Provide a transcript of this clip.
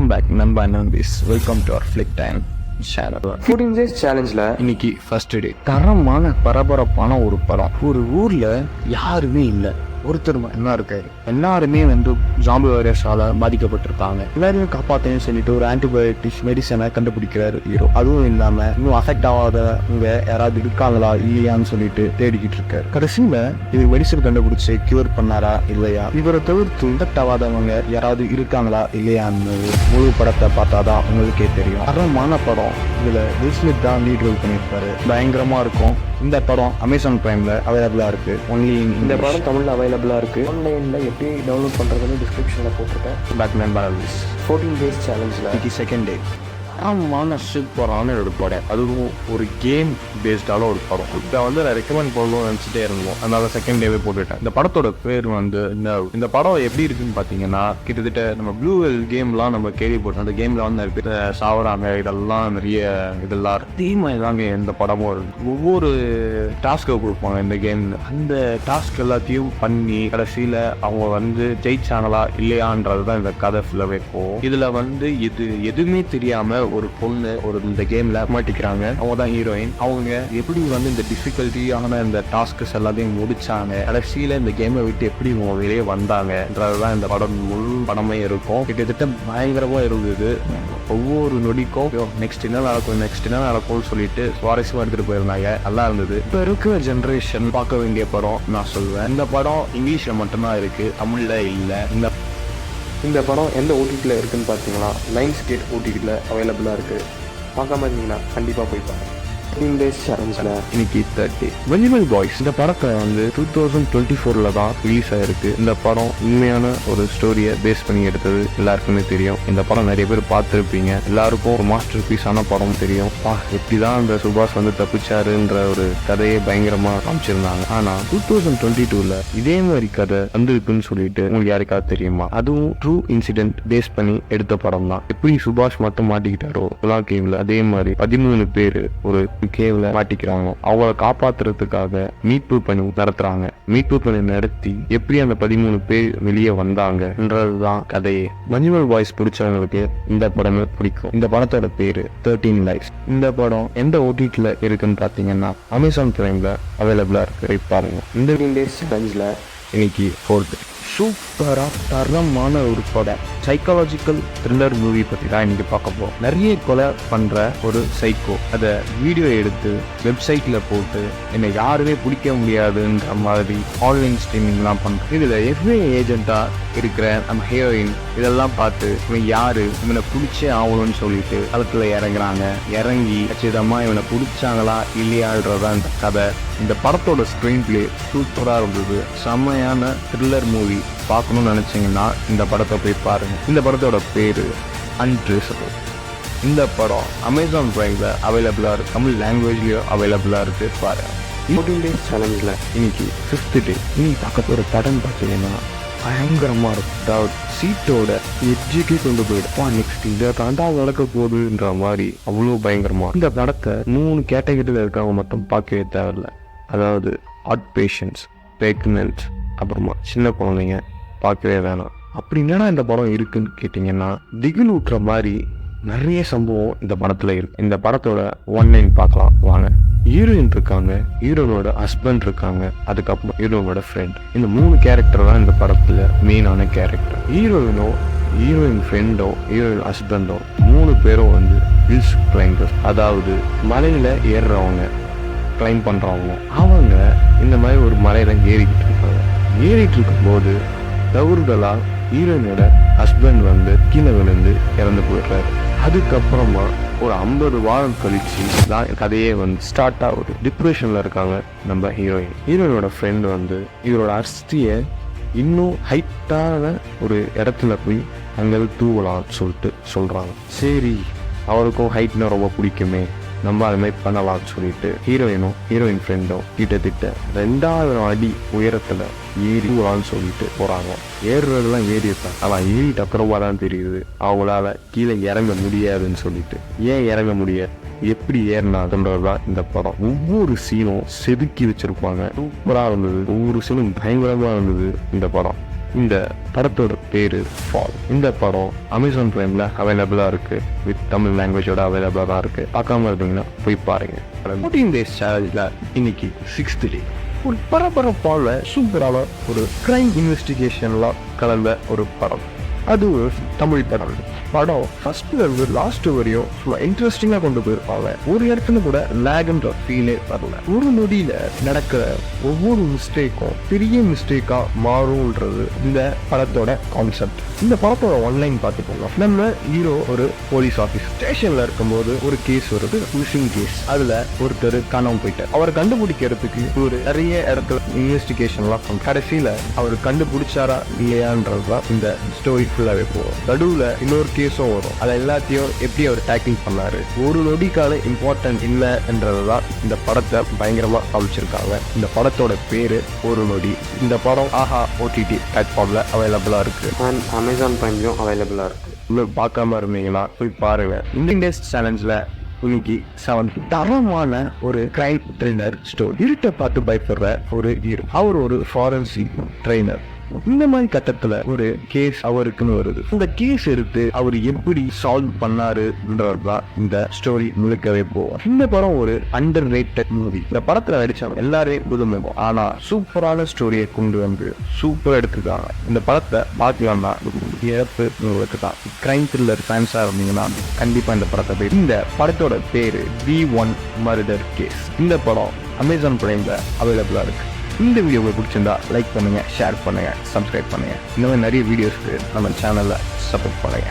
Welcome back நண்பா நண்பீஸ். Welcome to our Flick Time channel. 14 days சேலஞ்சில் இன்னைக்கு ஃபர்ஸ்ட் டே. தரமான பரபரப்பான ஒரு படம். ஒரு ஊர்ல யாருமே இல்லை, ஒருத்தர் என்ன இருக்காரு. எல்லாருமே ஜாம்பி வைரஸால பாதிக்கப்பட்டிருக்காங்க. எல்லாருமே காப்பாற்றணும்னு சொல்லிட்டு ஒரு ஆன்டிபயோட்டிக்ஸ் மெடிசனை கண்டுபிடிக்கிறாரு ஹீரோ. அதுவும் இல்லாம இன்னும் அஃபெக்ட் ஆகாதவங்க யாராவது இருக்காங்களா இல்லையான்னு சொல்லிட்டு தேடிக்கிட்டு இருக்காரு. கடைசியில இது மெடிசன் கண்டுபிடிச்சு கியூர் பண்ணாரா இல்லையா, இவரை தவிர்த்து அஃபெக்ட் ஆகாதவங்க யாராவது இருக்காங்களா இல்லையான்னு முழு படத்தை பார்த்தாதான் உங்களுக்கே தெரியும். தரமான படம். இதுல வில் ஸ்மித் தான் லீட் ரோல் பண்ணியிருப்பாரு. பயங்கரமா இருக்கும். இந்த படம் அமேசான் பிரைம்ல அவைலபிளா இருக்கு. ஒன்லி இந்த படம் தமிழ்ல அவைலபிளா இருக்கு. ஆன்லைன்ல எப்படி டவுன்லோட் பண்றதுன்னு டிஸ்கிரிப்ஷன்ல போட்டிருக்கேன். பேட்மேன் பாரதிஸ் 14 days சேலஞ்சில் இன்னைக்கு செகண்ட் டே. ஆமாம், சூப்பரான ஒரு படம். அதுவும் ஒரு கேம் பேஸ்டால ஒரு படம். இதை நான் ரெக்கமெண்ட் பண்ணணும்னு நினச்சிட்டே இருந்தோம். அதனால செகண்ட் டேவே போட்டுட்டேன். இந்த படத்தோட பேர் இந்த படம் எப்படி இருக்குன்னு பார்த்தீங்கன்னா, கிட்டத்தட்ட நம்ம ப்ளூ வெல் கேம்லாம் நம்ம கேள்விப்பட்டோம். அந்த கேம்ல நிறைய பேர் சாவறாங்க, இதெல்லாம் நிறைய இதெல்லாம் தீமை தாங்க இந்த படமும் இருக்கு. ஒவ்வொரு டாஸ்க்கை கொடுப்பாங்க இந்த கேம்ல. அந்த டாஸ்க் எல்லாத்தையும் பண்ணி கடைசியில அவங்க ஜெயிச்சாங்களா இல்லையான்றது தான் இந்த கதை ஃபுல்லாவே போகும். இதுல இது எதுவுமே தெரியாம ஒரு பொண்ணு இந்த கேம்ல மாட்டிக்கிறாங்க. அவங்க தான் ஹீரோயின். அவங்க எப்படி இந்த டிஃபிகல்ட்டியான இந்த டாஸ்க்ஸ் எல்லாத்தையும் முடிச்சாங்க, கடைசியில இந்த கேமை விட்டு எப்படி அவங்க வெளியே வந்தாங்கன்றதுதான் இந்த படம் முழு படமே இருக்கும். கிட்டத்தட்ட பயங்கரமா இருந்தது. ஒவ்வொரு நொடிக்கும் நெக்ஸ்ட் என்ன நடக்கும்னு சொல்லிட்டு சுவாரஸ்யமா எடுத்துட்டு போயிருந்தாங்க. நல்லா இருந்தது. இப்ப இருக்கிற ஜென்ரேஷன் பார்க்க வேண்டிய படம் நான் சொல்வேன். இந்த படம் இங்கிலீஷ்ல மட்டும்தான் இருக்கு, தமிழ்ல இல்லை. இந்த படம் எந்த ஓடிடியில் இருக்குதுன்னு பார்த்தீங்கன்னா லைன்ஸ்கேட் ஓடிடியில் அவைலபிளாக இருக்குது. பார்க்காம இருந்தீங்கன்னா கண்டிப்பாக போய் பாருங்கள். 14 days சேலஞ்சில் இன்னைக்கு 30 வெஞ்சிமல் பாய்ஸ். இந்த படத்தை 2024 தான் ரிலீஸ் ஆயிருக்கு. இந்த படம் உண்மையான ஒரு ஸ்டோரியை பேஸ் பண்ணி எடுத்தது எல்லாருக்குமே தெரியும். இந்த படம் நிறைய பேர் பார்த்துருப்பீங்க. எல்லாருக்கும் ஒரு மாஸ்டர் பீஸான படம் தெரியும். எப்படிதான் அந்த சுபாஷ் தப்பிச்சாருன்ற ஒரு கதையை பயங்கரமா காமிச்சிருந்தாங்க. ஆனா 2022 இதே மாதிரி கதை வந்திருக்குன்னு சொல்லிட்டு உங்களுக்கு யாருக்காவது தெரியுமா? அதுவும் ட்ரூ இன்சிடென்ட் பேஸ் பண்ணி எடுத்த படம் தான். எப்படி சுபாஷ் மட்டும் மாட்டிக்கிட்டாரோ கேம்ல, அதே மாதிரி 13 பேர் ஒரு கேவ்ல மாட்டிக்கிறாங்க. அவங்கள காப்பாத்துறதுக்காக மீட்பு பணி நடத்துறாங்க. மீட்பு பணி நடத்தி எப்படி அந்த 13 பேர் வெளியே வந்தாங்கன்றதுதான் கதையே. வெஞ்சிமல் பாய்ஸ் பிடிச்சவங்களுக்கு இந்த படமே பிடிக்கும். இந்த படத்தோட பேரு 13 Lives. இந்த படம் எந்த ஓடிடில இருக்குன்னு பாத்தீங்கன்னா அமேசான் பிரைம்ல அவைலபிளா இருக்கு. பாருங்க. இந்த 14 days சேலஞ்சில் இன்னைக்கு 4th. சூப்பரா தரமான ஒரு படம். சைக்காலஜிக்கல் த்ரில்லர் மூவி பத்தி தான் இன்னைக்கு பார்க்க போறோம். நிறைய கொலை பண்ற ஒரு சைக்கோ அதை வீடியோ எடுத்து வெப்சைட்ல போட்டு என்னை யாருமே பிடிக்க முடியாதுன்ற மாதிரி ஆன்லைன் ஸ்ட்ரீமிங்லாம் பண்றோம். இதுல எஃப்ஐ ஏஜென்ட்டா இருக்கிற நம்ம ஹீரோயின் இதெல்லாம் பார்த்து இவன் யாரு, இவனை பிடிச்சே ஆகணும்னு சொல்லிட்டு களத்துல இறங்குறாங்க. இறங்கி கச்சிதமா இவனை பிடிச்சாங்களா இல்லையான்றதான் இந்த கதை. இந்த படத்தோட ஸ்க்ரீன் பிளே சூப்பரா இருந்தது. செம்மையான த்ரில்லர் மூவி. பார்க்கணும்னு நினைச்சீங்கன்னா இந்த படத்தை போய் பாருங்க. இந்த படத்தோட பேரு அன்ட்ரேசபிள். இந்த படம் அமேசான் பிரைம்ல அவைலபிளா இருக்கு. தமிழ் லாங்குவேஜ்லயும் அவைலபிளா இருக்கு. பாருங்க. 14 days சேலஞ்சில் இன்னைக்கு 5th டே. இன்னைக்கு பக்கத்தோட படம் பார்த்தீங்கன்னா பயங்கரமா இருக்கும். அதாவது சீட்டோட எட்ஜுக்கே கொண்டு போயிடும். நெக்ஸ்ட் இதை தாண்டா நடக்க போகுதுன்ற மாதிரி அவ்வளோ பயங்கரமா. இந்த படத்தை 3 கேட்டகரியில் இருக்கவங்க மட்டும் பார்க்கவே தேவையில்லை. அதாவது ஹார்ட் பேஷண்ட்ஸ், பிரெக்னன்ட், அப்புறமா சின்ன குழந்தைங்க பார்க்கவே வேணாம். அப்படி என்னடா இந்த படம் இருக்குன்னு கேட்டிங்கன்னா, திகில் ஊட்டுற மாதிரி நிறைய சம்பவம் இந்த படத்துல இருக்கு. இந்த படத்தோட ஒன்லைன் பார்க்கலாம் வாங்க. ஹீரோயின் இருக்காங்க, ஹீரோனோட ஹஸ்பண்ட் இருக்காங்க, அதுக்கப்புறம் ஹீரோனோட ஃப்ரெண்ட். இந்த 3 கேரக்டர் தான் இந்த படத்துல மெயினான கேரக்டர். ஹீரோயின் ஃப்ரெண்டோ ஹீரோயின் ஹஸ்பண்டோ 3 பேரும் ஹில்ஸ் கிளைம்பர்ஸ். அதாவது மலையில ஏறுறவங்க, கிளைம் பண்றவங்க. அவங்க இந்த மாதிரி ஒரு மலையில ஏறிக்கிட்டு இருக்காங்க. ஏறிட்டு இருக்கும்போது தவறுதலா ஹீரோயினோட ஹஸ்பண்ட் கீழே விழுந்து இறந்து போயிடுறாரு. அதுக்கப்புறமா ஒரு 50 வாரம் கழிச்சு தான் கதையே ஸ்டார்ட் ஆகுது. டிப்ரெஷன்ல இருக்காங்க நம்ம ஹீரோயினோட ஃப்ரெண்ட் இவரோட அஸ்தியை இன்னும் ஹைட்டான ஒரு இடத்துல போய் அங்கே தூவலாம்னு சொல்லிட்டு சொல்றாங்க. சரி, அவருக்கும் ஹைட்னா ரொம்ப பிடிக்குமே, நம்ம அது மாதிரி பண்ணலாம்னு சொல்லிட்டு ஹீரோயின் ஃப்ரெண்டும் கிட்டத்தட்ட 2000 அடி உயரத்துல ஏறிவான்னு சொல்லிட்டு போறாங்க. ஏறுறதுலாம் ஏறியிருப்பாங்க. ஆனால் ஏறிட்டு அப்புறமா தான் தெரியுது அவங்களால கீழே இறங்க முடியாதுன்னு சொல்லிட்டு. ஏன் இறங்க முடியாது, எப்படி ஏறினாதுன்றதுதான் இந்த படம். ஒவ்வொரு சீனும் செதுக்கி வச்சிருப்பாங்க. சூப்பரா இருந்தது. ஒவ்வொரு சீனும் பயங்கரமா இருந்தது இந்த படம். இந்த படத்தோட பேரு ஃபால். இந்த படம் அமேசான் பிரைம்ல அவைலபிளா இருக்கு. வித் தமிழ் லாங்குவேஜோட அவைலபிளா தான் இருக்கு. பார்க்காம இருந்தீங்கன்னா போய் பாருங்க. 14 days சேலஞ்சில் இன்னைக்கு 6th day. ஒரு பரபரப்பான சூப்பரான ஒரு கிரைம் இன்வெஸ்டிகேஷன்லாம் கலந்த ஒரு படம். அது ஒரு தமிழ் படம். படம் ஃபர்ஸ்ட்ல இருந்து லாஸ்ட் வரையும் சும்மா இன்ட்ரெஸ்டிங்கா கொண்டு போயிருப்பாங்க. ஒரு இடத்துல கூட லேக்ன்ற ஃபீலே வரல. ஒரு நொடியில நடக்கிற ஒவ்வொரு மிஸ்டேக்கும் பெரிய மிஸ்டேக்கா மாறும்ன்றது இந்த படத்தோட கான்செப்ட். இந்த படத்தோட ஒன்லைன் பார்த்துக்கோங்க. நம்ம ஹீரோ ஒரு போலீஸ் ஆஃபீஸ் ஸ்டேஷன்ல இருக்கும்போது ஒரு கேஸ் வருது, மிஸ்ஸிங் கேஸ். அதுல ஒருத்தர் காணாம போயிட்டார். அவர் கண்டுபிடிக்கிறதுக்கு ஒரு நிறைய இடத்துல இன்வெஸ்டிகேஷன்லாம் பண்ண கடைசியில அவர் கண்டுபிடிச்சாரா இல்லையான்றதுதான் இந்த ஸ்டோரி ஃபுல்லாவே போகும். நடுவுல இன்னொரு கேஸும் வரும். அதை எல்லாத்தையும் எப்படி அவர் டேக்கிள் பண்ணாரு, ஒரு நொடிக்கான இம்பார்ட்டன்ட் இல்லைன்றதுதான் இந்த படத்தை பயங்கரமா காமிச்சிருக்காங்க. இந்த படத்தோட பேரு ஒரு நொடி. இந்த படம் ஆஹா OTT பிளாட்ஃபார்ம்ல அவைலபிளா இருக்கு. அண்ட் அமேசான் பிரைம்லையும் அவைலபிளாக இருக்குது. இன்னும் பார்க்காம இருந்தீங்கன்னா போய் பாருங்க. இந்த டேஸ் சேலஞ்சில் இன்னைக்கு 7 தரமான ஒரு கிரைம் த்ரில்லர் ஸ்டோரி. இருட்டை பார்த்து பயப்படுற ஒரு ஹீரோ. அவர் ஒரு ஃபாரன்சிக் ட்ரெயினர். இந்த மாதிரி கட்டத்துல ஒரு கேஸ் அவருக்குன்னு வருது. இந்த கேஸ் எடுத்து அவர் எப்படி சால்வ் பண்ணாருன்றதுதான் இந்த ஸ்டோரி முழுக்கவே போகும். இந்த படம் ஒரு அண்டர் ரேட்டட் மூவி. இந்த படத்துல நடிச்சவங்க எல்லாருமே புதுமை, ஆனா சூப்பரான ஸ்டோரியை கொண்டு வந்து சூப்பரா எடுத்துருக்காங்க. இந்த படத்தை பார்க்கலாம்னா இழப்பு உங்களுக்கு தான். கிரைம் த்ரில்லர் ஃபேன்ஸா இருந்தீங்கன்னா கண்டிப்பா இந்த படத்தை போய். இந்த படத்தோட பேரு V1 மர்டர் கேஸ். இந்த படம் அமேசான் பிரைம்ல அவைலபிளா இருக்கு. இந்த வீடியோ உங்களுக்கு பிடிச்சிருந்தா லைக் பண்ணுங்க, ஷேர் பண்ணுங்க, சப்ஸ்கிரைப் பண்ணுங்க. இந்த மாதிரி நிறைய வீடியோஸ்க்கு நம்ம சேனலை சப்போர்ட் பண்ணுங்க.